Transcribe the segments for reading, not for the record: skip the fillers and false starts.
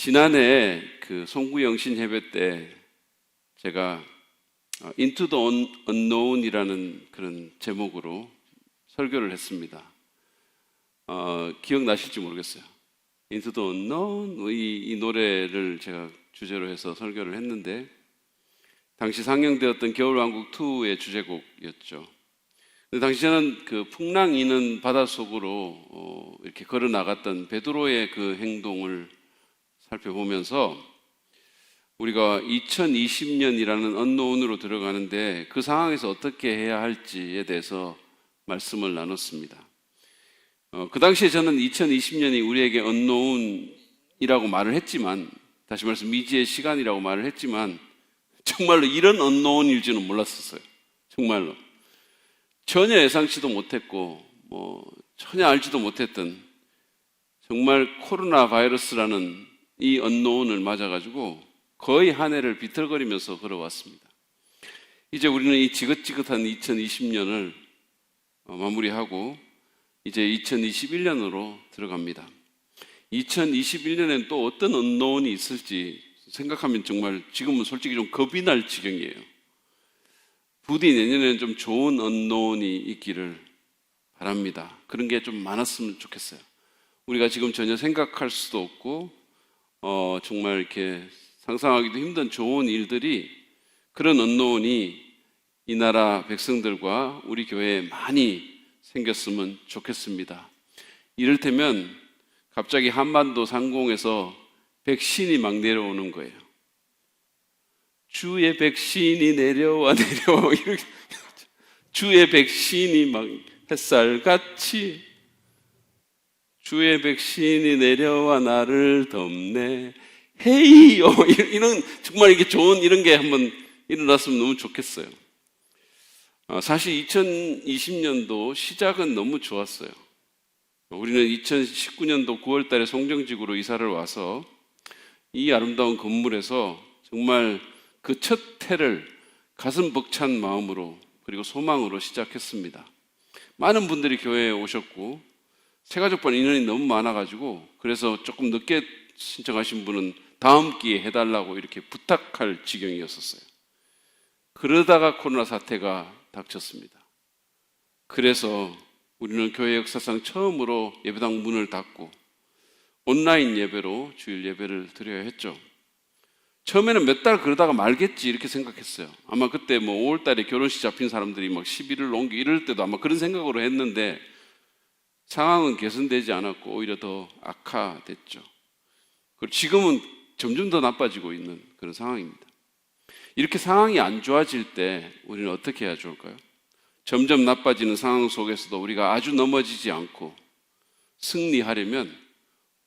지난해 그 송구영신 예배 때 제가 Into the Unknown이라는 그런 제목으로 설교를 했습니다. 기억나실지 모르겠어요. Into the Unknown 이 노래를 제가 주제로 해서 설교를 했는데 당시 상영되었던 겨울왕국 2의 주제곡이었죠. 근데 당시 저는 그 풍랑 이는 바다 속으로 이렇게 걸어 나갔던 베드로의 그 행동을 살펴보면서 우리가 2020년이라는 언노운으로 들어가는데 그 상황에서 어떻게 해야 할지에 대해서 말씀을 나눴습니다. 그 당시에 저는 2020년이 우리에게 언노운이라고 말을 했지만, 다시 말해서 미지의 시간이라고 말을 했지만 정말로 이런 언노운일지는 몰랐었어요. 정말로 전혀 예상치도 못했고 전혀 알지도 못했던 정말 코로나 바이러스라는 이 언노운을 맞아가지고 거의 한 해를 비틀거리면서 걸어왔습니다. 이제 우리는 이 지긋지긋한 2020년을 마무리하고 이제 2021년으로 들어갑니다. 2021년엔 또 어떤 언노운이 있을지 생각하면 정말 지금은 솔직히 좀 겁이 날 지경이에요. 부디 내년에는 좀 좋은 언노운이 있기를 바랍니다. 그런 게 좀 많았으면 좋겠어요. 우리가 지금 전혀 생각할 수도 없고 정말 이렇게 상상하기도 힘든 좋은 일들이, 그런 언노운이 이 나라 백성들과 우리 교회에 많이 생겼으면 좋겠습니다. 이를테면 갑자기 한반도 상공에서 백신이 막 내려오는 거예요. 주의 백신이 내려와 이렇게 주의 백신이 막 햇살같이 주의 백신이 내려와 나를 덮네 헤이요, 이런 정말 이게 좋은 이런 게 한번 일어났으면 너무 좋겠어요. 사실 2020년도 시작은 너무 좋았어요. 우리는 2019년도 9월 달에 송정직으로 이사를 와서 이 아름다운 건물에서 정말 그 첫 해를 가슴 벅찬 마음으로 그리고 소망으로 시작했습니다. 많은 분들이 교회에 오셨고 새가족반 인원이 너무 많아가지고, 그래서 조금 늦게 신청하신 분은 다음 기회에 해달라고 이렇게 부탁할 지경이었었어요. 그러다가 코로나 사태가 닥쳤습니다. 그래서 우리는 교회 역사상 처음으로 예배당 문을 닫고 온라인 예배로 주일 예배를 드려야 했죠. 처음에는 몇 달 그러다가 말겠지 이렇게 생각했어요. 아마 그때 5월 달에 결혼식 잡힌 사람들이 막 11일 옮기 이럴 때도 아마 그런 생각으로 했는데 상황은 개선되지 않았고 오히려 더 악화됐죠. 그리고 지금은 점점 더 나빠지고 있는 그런 상황입니다. 이렇게 상황이 안 좋아질 때 우리는 어떻게 해야 좋을까요? 점점 나빠지는 상황 속에서도 우리가 아주 넘어지지 않고 승리하려면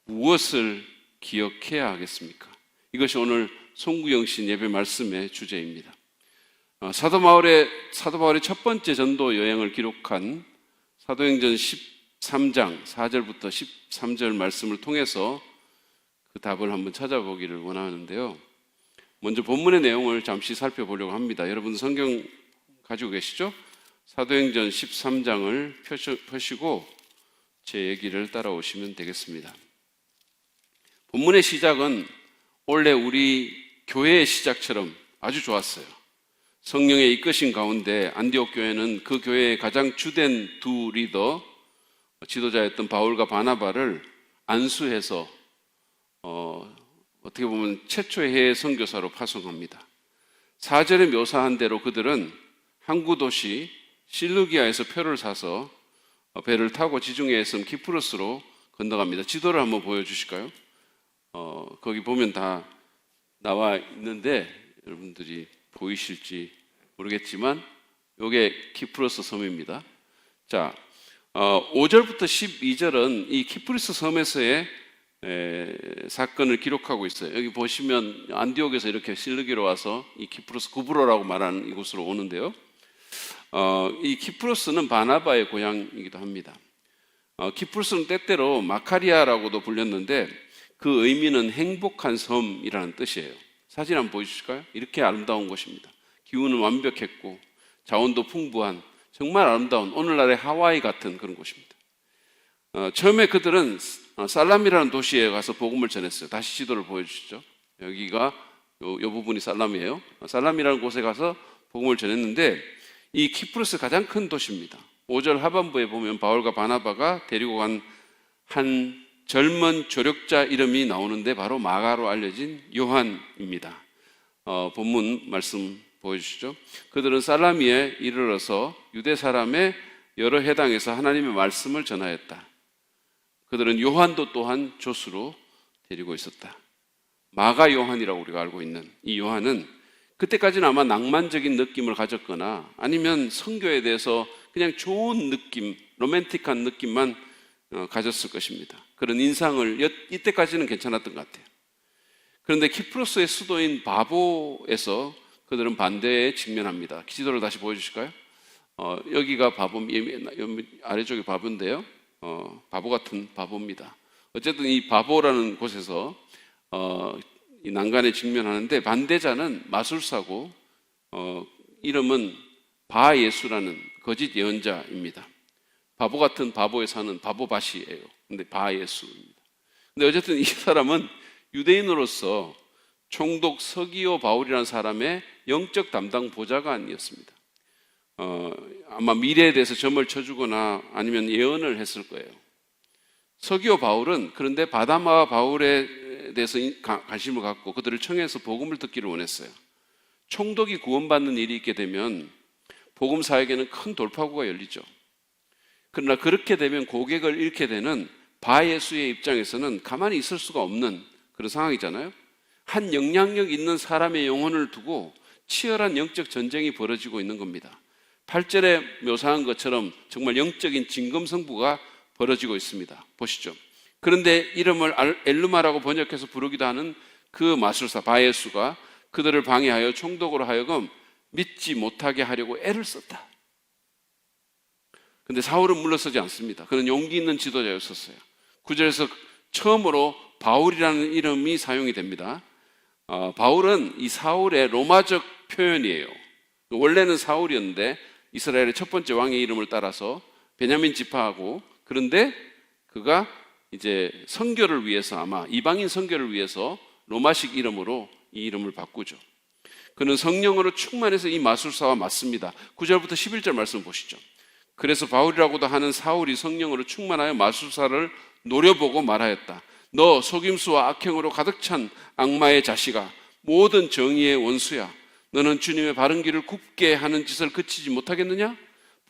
무엇을 기억해야 하겠습니까? 이것이 오늘 송구영신 예배 말씀의 주제입니다. 사도 바울의 첫 번째 전도 여행을 기록한 사도행전 13장 4절부터 13절 말씀을 통해서 그 답을 한번 찾아보기를 원하는데요. 먼저 본문의 내용을 잠시 살펴보려고 합니다. 여러분 성경 가지고 계시죠? 사도행전 13장을 펴시고 제 얘기를 따라오시면 되겠습니다. 본문의 시작은 원래 우리 교회의 시작처럼 아주 좋았어요. 성령의 이끄신 가운데 안디옥 교회는 그 교회의 가장 주된 두 리더, 지도자였던 바울과 바나바를 안수해서 어떻게 보면 최초의 해외 선교사로 파송합니다. 4절에 묘사한 대로 그들은 항구 도시 실루기아에서 표를 사서 배를 타고 지중해의 섬 키프로스로 건너갑니다. 지도를 한번 보여주실까요? 거기 보면 다 나와 있는데 여러분들이 보이실지 모르겠지만 이게 키프로스 섬입니다. 자, 5절부터 12절은 이 키프로스 섬에서의 사건을 기록하고 있어요. 여기 보시면 안디옥에서 이렇게 실루기로 와서 이 키프로스 구브로라고 말하는 이곳으로 오는데요. 이 키프로스는 바나바의 고향이기도 합니다. 키프로스는 때때로 마카리아라고도 불렸는데 그 의미는 행복한 섬이라는 뜻이에요. 사진 한번 보여주실까요? 이렇게 아름다운 곳입니다. 기후는 완벽했고 자원도 풍부한 정말 아름다운 오늘날의 하와이 같은 그런 곳입니다. 처음에 그들은 살람이라는 도시에 가서 복음을 전했어요. 다시 지도를 보여주시죠. 여기가 요 부분이 살람이에요. 살람이라는 곳에 가서 복음을 전했는데 이 키프로스 가장 큰 도시입니다. 5절 하반부에 보면 바울과 바나바가 데리고 간 한 젊은 조력자 이름이 나오는데 바로 마가로 알려진 요한입니다. 본문 말씀 보여주시죠. 그들은 살라미에 이르러서 유대 사람의 여러 해당에서 하나님의 말씀을 전하였다. 그들은 요한도 또한 조수로 데리고 있었다. 마가 요한이라고 우리가 알고 있는 이 요한은 그때까지는 아마 낭만적인 느낌을 가졌거나 아니면 선교에 대해서 그냥 좋은 느낌, 로맨틱한 느낌만 가졌을 것입니다. 그런 인상을 이때까지는 괜찮았던 것 같아요. 그런데 키프로스의 수도인 바보에서 그들은 반대에 직면합니다. 지도를 다시 보여주실까요? 여기가 바보, 아래쪽이 바보인데요. 바보 같은 바보입니다. 어쨌든 이 바보라는 곳에서 이 난간에 직면하는데 반대자는 마술사고 이름은 바예수라는 거짓 예언자입니다. 바보 같은 바보에 사는 바보밭이에요. 근데 바예수입니다. 근데 어쨌든 이 사람은 유대인으로서 총독 서기오 바울이라는 사람의 영적 담당 보좌관이었습니다. 아마 미래에 대해서 점을 쳐주거나 아니면 예언을 했을 거예요. 서기오 바울은 그런데 바나바와 바울에 대해서 관심을 갖고 그들을 청해서 복음을 듣기를 원했어요. 총독이 구원받는 일이 있게 되면 복음 사역에는 큰 돌파구가 열리죠. 그러나 그렇게 되면 고객을 잃게 되는 바예수의 입장에서는 가만히 있을 수가 없는 그런 상황이잖아요. 한 영향력 있는 사람의 영혼을 두고 치열한 영적 전쟁이 벌어지고 있는 겁니다. 8절에 묘사한 것처럼 정말 영적인 진검승부가 벌어지고 있습니다. 보시죠. 그런데 이름을 엘루마라고 번역해서 부르기도 하는 그 마술사 바예수가 그들을 방해하여 총독으로 하여금 믿지 못하게 하려고 애를 썼다. 근데 사울은 물러서지 않습니다. 그는 용기 있는 지도자였었어요. 9절에서 처음으로 바울이라는 이름이 사용이 됩니다. 바울은 이 사울의 로마적 표현이에요. 원래는 사울이었는데 이스라엘의 첫 번째 왕의 이름을 따라서 베냐민 지파하고 그런데 그가 이제 선교를 위해서 아마 이방인 선교를 위해서 로마식 이름으로 이 이름을 바꾸죠. 그는 성령으로 충만해서 이 마술사와 맞습니다. 9절부터 11절 말씀 보시죠. 그래서 바울이라고도 하는 사울이 성령으로 충만하여 마술사를 노려보고 말하였다. 너 속임수와 악행으로 가득 찬 악마의 자식아, 모든 정의의 원수야. 너는 주님의 바른 길을 굽게 하는 짓을 그치지 못하겠느냐?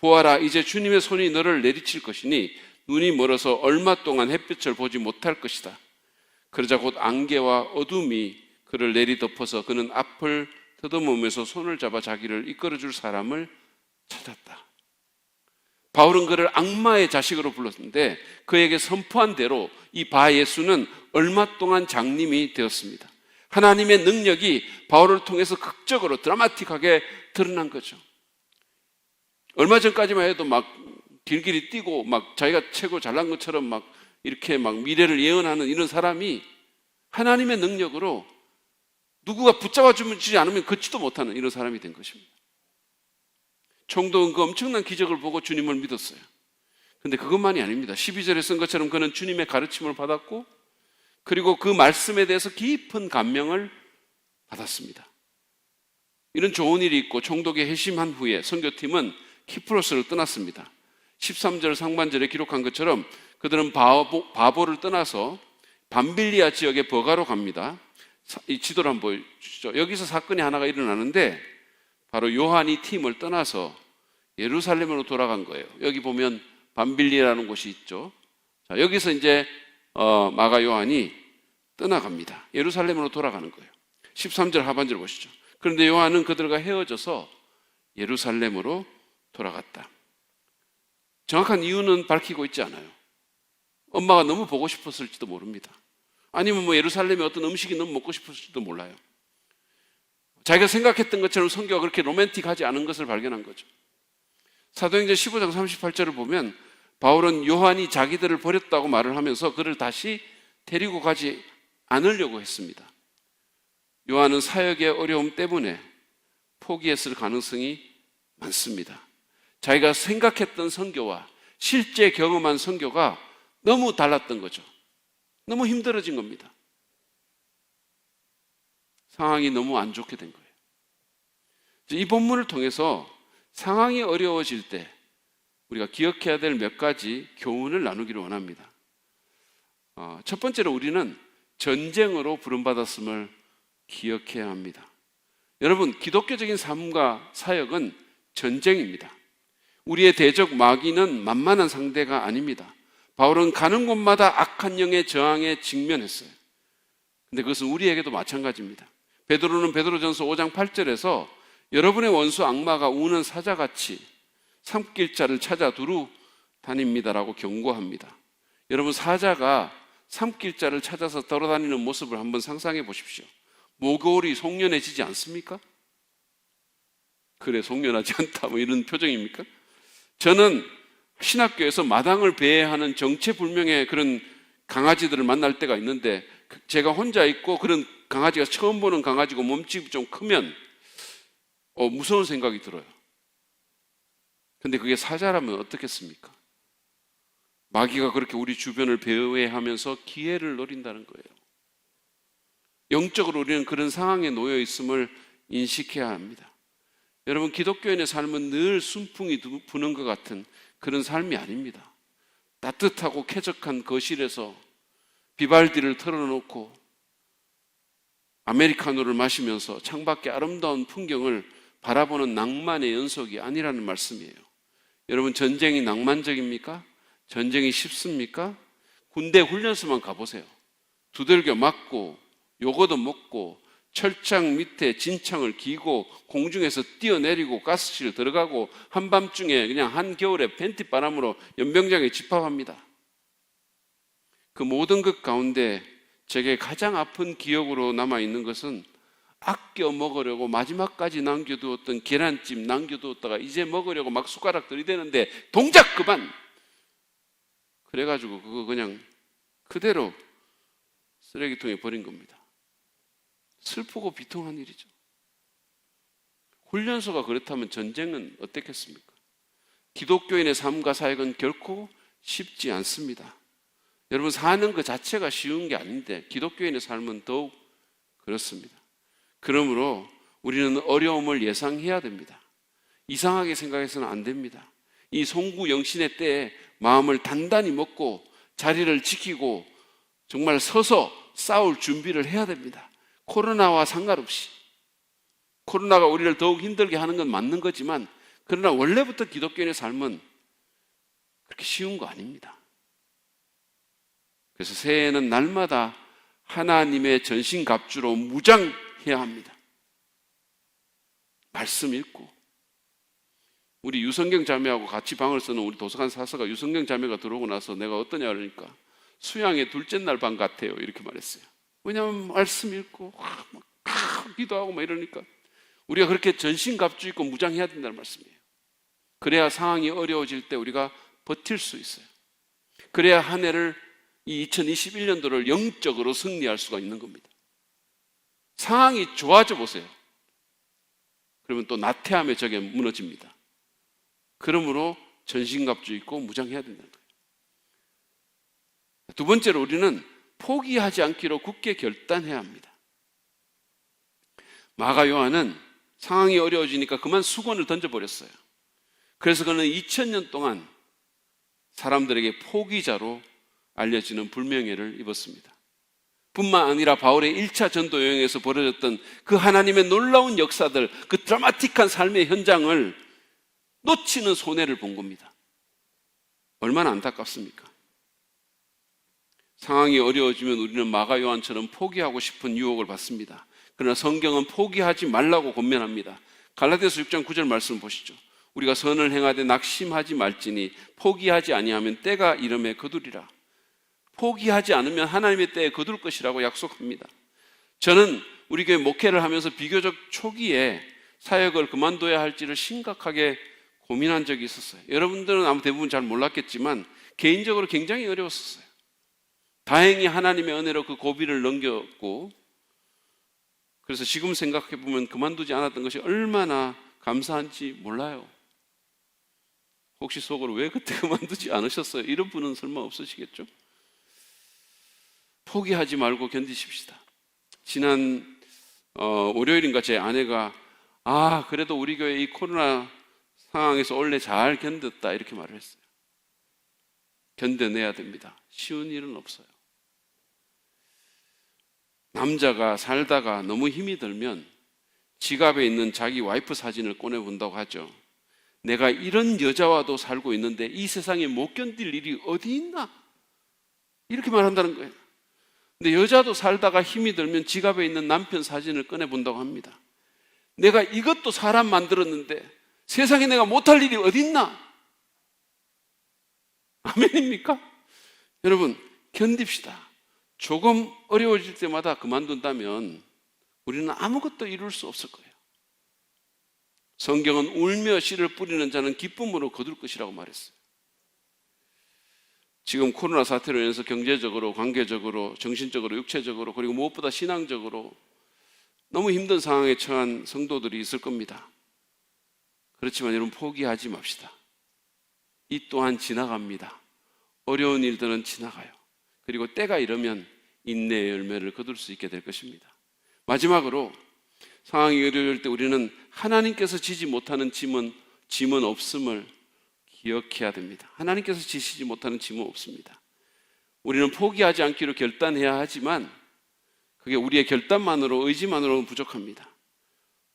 보아라, 이제 주님의 손이 너를 내리칠 것이니 눈이 멀어서 얼마 동안 햇빛을 보지 못할 것이다. 그러자 곧 안개와 어둠이 그를 내리덮어서 그는 앞을 더듬으면서 손을 잡아 자기를 이끌어줄 사람을 찾았다. 바울은 그를 악마의 자식으로 불렀는데 그에게 선포한 대로 이 바예수는 얼마 동안 장님이 되었습니다. 하나님의 능력이 바울을 통해서 극적으로 드라마틱하게 드러난 거죠. 얼마 전까지만 해도 막 길길이 뛰고 막 자기가 최고 잘난 것처럼 막 이렇게 막 미래를 예언하는 이런 사람이 하나님의 능력으로 누구가 붙잡아주지 않으면 걷지도 못하는 이런 사람이 된 것입니다. 총독은 그 엄청난 기적을 보고 주님을 믿었어요. 그런데 그것만이 아닙니다. 12절에 쓴 것처럼 그는 주님의 가르침을 받았고 그리고 그 말씀에 대해서 깊은 감명을 받았습니다. 이런 좋은 일이 있고 총독에 회심한 후에 선교팀은 키프로스를 떠났습니다. 13절 상반절에 기록한 것처럼 그들은 바보를 떠나서 밤빌리아 지역의 버가로 갑니다. 이 지도를 한번 보여주시죠. 여기서 사건이 하나가 일어나는데 바로 요한이 팀을 떠나서 예루살렘으로 돌아간 거예요. 여기 보면 밤빌리라는 곳이 있죠. 자, 여기서 이제 마가 요한이 떠나갑니다. 예루살렘으로 돌아가는 거예요. 13절 하반절 보시죠. 그런데 요한은 그들과 헤어져서 예루살렘으로 돌아갔다. 정확한 이유는 밝히고 있지 않아요. 엄마가 너무 보고 싶었을지도 모릅니다. 아니면 뭐 예루살렘에 어떤 음식이 너무 먹고 싶었을지도 몰라요. 자기가 생각했던 것처럼 성경가 그렇게 로맨틱하지 않은 것을 발견한 거죠. 사도행전 15장 38절을 보면 바울은 요한이 자기들을 버렸다고 말을 하면서 그를 다시 데리고 가지 않으려고 했습니다. 요한은 사역의 어려움 때문에 포기했을 가능성이 많습니다. 자기가 생각했던 선교와 실제 경험한 선교가 너무 달랐던 거죠. 너무 힘들어진 겁니다. 상황이 너무 안 좋게 된 거예요. 이 본문을 통해서 상황이 어려워질 때 우리가 기억해야 될 몇 가지 교훈을 나누기를 원합니다. 첫 번째로 우리는 전쟁으로 부름받았음을 기억해야 합니다. 여러분, 기독교적인 삶과 사역은 전쟁입니다. 우리의 대적 마귀는 만만한 상대가 아닙니다. 바울은 가는 곳마다 악한 영의 저항에 직면했어요. 근데 그것은 우리에게도 마찬가지입니다. 베드로는 베드로전서 5장 8절에서 여러분의 원수 악마가 우는 사자같이 삼킬 자를 찾아 두루 다닙니다라고 경고합니다. 여러분, 사자가 삼킬 자를 찾아서 돌아다니는 모습을 한번 상상해 보십시오. 모골이 송연해지지 않습니까? 그래, 송연하지 않다 뭐 이런 표정입니까? 저는 신학교에서 마당을 배회하는 정체불명의 그런 강아지들을 만날 때가 있는데, 제가 혼자 있고 그런 강아지가 처음 보는 강아지고 몸집이 좀 크면 무서운 생각이 들어요. 근데 그게 사자라면 어떻겠습니까? 마귀가 그렇게 우리 주변을 배회하면서 기회를 노린다는 거예요. 영적으로 우리는 그런 상황에 놓여 있음을 인식해야 합니다. 여러분, 기독교인의 삶은 늘 순풍이 부는 것 같은 그런 삶이 아닙니다. 따뜻하고 쾌적한 거실에서 비발디를 털어놓고 아메리카노를 마시면서 창밖의 아름다운 풍경을 바라보는 낭만의 연속이 아니라는 말씀이에요. 여러분, 전쟁이 낭만적입니까? 전쟁이 쉽습니까? 군대 훈련소만 가보세요. 두들겨 맞고 요거도 먹고 철창 밑에 진창을 기고 공중에서 뛰어내리고 가스실 들어가고 한밤중에 그냥 한겨울에 팬티바람으로 연병장에 집합합니다. 그 모든 것 가운데 제게 가장 아픈 기억으로 남아있는 것은 아껴 먹으려고 마지막까지 남겨두었던 계란찜 남겨두었다가 이제 먹으려고 막 숟가락 들이대는데 동작 그만! 그래가지고 그거 그냥 그대로 쓰레기통에 버린 겁니다. 슬프고 비통한 일이죠. 훈련소가 그렇다면 전쟁은 어떻겠습니까? 기독교인의 삶과 사역은 결코 쉽지 않습니다. 여러분, 사는 것 자체가 쉬운 게 아닌데 기독교인의 삶은 더욱 그렇습니다. 그러므로 우리는 어려움을 예상해야 됩니다. 이상하게 생각해서는 안 됩니다. 이 송구 영신의 때에 마음을 단단히 먹고 자리를 지키고 정말 서서 싸울 준비를 해야 됩니다. 코로나와 상관없이. 코로나가 우리를 더욱 힘들게 하는 건 맞는 거지만, 그러나 원래부터 기독교인의 삶은 그렇게 쉬운 거 아닙니다. 그래서 새해에는 날마다 하나님의 전신갑주로 무장해야 합니다. 말씀 읽고, 우리 유성경 자매하고 같이 방을 쓰는 우리 도서관 사서가 유성경 자매가 들어오고 나서 내가 어떠냐 그러니까 수양의 둘째 날 방 같아요 이렇게 말했어요. 왜냐하면 말씀 읽고 막 기도하고 막 이러니까 우리가 그렇게 전신갑주 입고 무장해야 된다는 말씀이에요. 그래야 상황이 어려워질 때 우리가 버틸 수 있어요. 그래야 한 해를, 이 2021년도를 영적으로 승리할 수가 있는 겁니다. 상황이 좋아져 보세요. 그러면 또 나태함의 적에 무너집니다. 그러므로 전신갑주 입고 무장해야 된다는 거예요. 두 번째로 우리는 포기하지 않기로 굳게 결단해야 합니다. 마가 요한은 상황이 어려워지니까 그만 수건을 던져버렸어요. 그래서 그는 2000년 동안 사람들에게 포기자로 알려지는 불명예를 입었습니다. 뿐만 아니라 바울의 1차 전도 여행에서 벌어졌던 그 하나님의 놀라운 역사들, 그 드라마틱한 삶의 현장을 놓치는 손해를 본 겁니다. 얼마나 안타깝습니까? 상황이 어려워지면 우리는 마가 요한처럼 포기하고 싶은 유혹을 받습니다. 그러나 성경은 포기하지 말라고 권면합니다. 갈라디아서 6장 9절 말씀 보시죠. 우리가 선을 행하되 낙심하지 말지니 포기하지 아니하면 때가 이름에 거두리라. 포기하지 않으면 하나님의 때에 거둘 것이라고 약속합니다. 저는 우리 교회 목회를 하면서 비교적 초기에 사역을 그만둬야 할지를 심각하게 고민한 적이 있었어요. 여러분들은 아마 대부분 잘 몰랐겠지만 개인적으로 굉장히 어려웠었어요. 다행히 하나님의 은혜로 그 고비를 넘겼고, 그래서 지금 생각해 보면 그만두지 않았던 것이 얼마나 감사한지 몰라요. 혹시 속으로 왜 그때 그만두지 않으셨어요? 이런 분은 설마 없으시겠죠? 포기하지 말고 견디십시다. 지난 월요일인가 제 아내가 그래도 우리 교회 이 코로나 상황에서 원래 잘 견뎠다 이렇게 말을 했어요. 견뎌내야 됩니다. 쉬운 일은 없어요. 남자가 살다가 너무 힘이 들면 지갑에 있는 자기 와이프 사진을 꺼내본다고 하죠. 내가 이런 여자와도 살고 있는데 이 세상에 못 견딜 일이 어디 있나? 이렇게 말한다는 거예요. 근데 여자도 살다가 힘이 들면 지갑에 있는 남편 사진을 꺼내본다고 합니다. 내가 이것도 사람 만들었는데 세상에 내가 못할 일이 어디 있나? 아멘입니까? 여러분, 견딥시다. 조금 어려워질 때마다 그만둔다면 우리는 아무것도 이룰 수 없을 거예요. 성경은 울며 씨를 뿌리는 자는 기쁨으로 거둘 것이라고 말했어요. 지금 코로나 사태로 인해서 경제적으로, 관계적으로, 정신적으로, 육체적으로, 그리고 무엇보다 신앙적으로 너무 힘든 상황에 처한 성도들이 있을 겁니다. 그렇지만 여러분, 포기하지 맙시다. 이 또한 지나갑니다. 어려운 일들은 지나가요. 그리고 때가 이르면 인내의 열매를 거둘 수 있게 될 것입니다. 마지막으로 상황이 어려울 때 우리는 하나님께서 지지 못하는 짐은 없음을 기억해야 됩니다. 하나님께서 지시지 못하는 짐은 없습니다. 우리는 포기하지 않기로 결단해야 하지만 그게 우리의 결단만으로, 의지만으로는 부족합니다.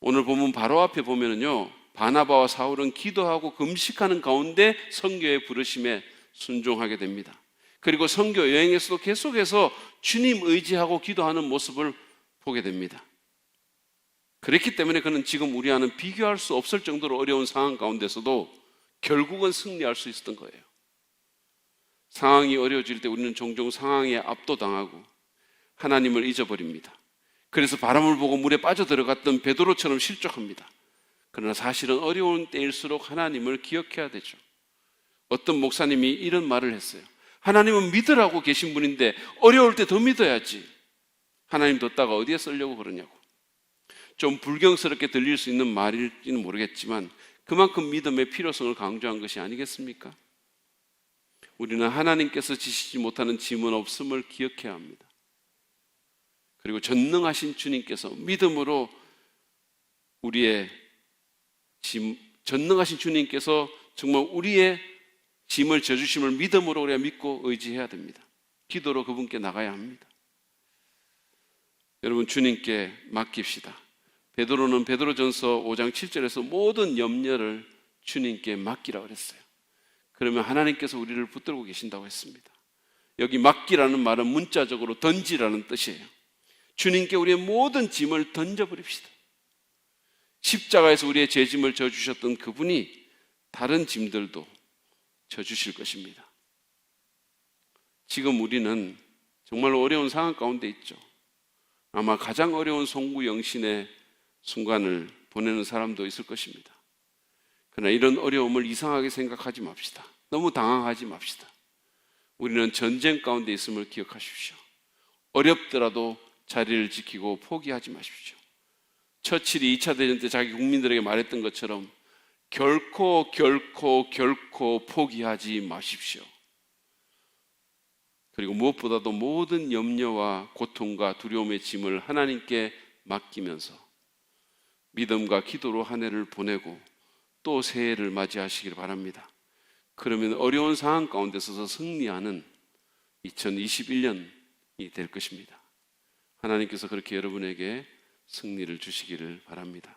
오늘 본문 바로 앞에 보면은요, 바나바와 사울은 기도하고 금식하는 가운데 선교의 부르심에 순종하게 됩니다. 그리고 선교 여행에서도 계속해서 주님 의지하고 기도하는 모습을 보게 됩니다. 그렇기 때문에 그는 지금 우리와는 비교할 수 없을 정도로 어려운 상황 가운데서도 결국은 승리할 수 있었던 거예요. 상황이 어려워질 때 우리는 종종 상황에 압도당하고 하나님을 잊어버립니다. 그래서 바람을 보고 물에 빠져들어갔던 베드로처럼 실족합니다. 그러나 사실은 어려운 때일수록 하나님을 기억해야 되죠. 어떤 목사님이 이런 말을 했어요. 하나님은 믿으라고 계신 분인데 어려울 때 더 믿어야지. 하나님 뒀다가 어디에 쓰려고 그러냐고. 좀 불경스럽게 들릴 수 있는 말일지는 모르겠지만 그만큼 믿음의 필요성을 강조한 것이 아니겠습니까? 우리는 하나님께서 지시지 못하는 짐은 없음을 기억해야 합니다. 그리고 전능하신 주님께서 믿음으로 전능하신 주님께서 정말 우리의 짐을 져주심을 믿음으로 우리가 믿고 의지해야 됩니다. 기도로 그분께 나가야 합니다. 여러분, 주님께 맡깁시다. 베드로는 베드로전서 5장 7절에서 모든 염려를 주님께 맡기라고 그랬어요. 그러면 하나님께서 우리를 붙들고 계신다고 했습니다. 여기 맡기라는 말은 문자적으로 던지라는 뜻이에요. 주님께 우리의 모든 짐을 던져버립시다. 십자가에서 우리의 죄짐을 져주셨던 그분이 다른 짐들도 져주실 것입니다. 지금 우리는 정말 어려운 상황 가운데 있죠. 아마 가장 어려운 송구영신의 순간을 보내는 사람도 있을 것입니다. 그러나 이런 어려움을 이상하게 생각하지 맙시다. 너무 당황하지 맙시다. 우리는 전쟁 가운데 있음을 기억하십시오. 어렵더라도 자리를 지키고 포기하지 마십시오. 처칠이 2차 대전 때 자기 국민들에게 말했던 것처럼 결코 포기하지 마십시오. 그리고 무엇보다도 모든 염려와 고통과 두려움의 짐을 하나님께 맡기면서 믿음과 기도로 한 해를 보내고 또 새해를 맞이하시길 바랍니다. 그러면 어려운 상황 가운데 서서 승리하는 2021년이 될 것입니다. 하나님께서 그렇게 여러분에게 승리를 주시기를 바랍니다.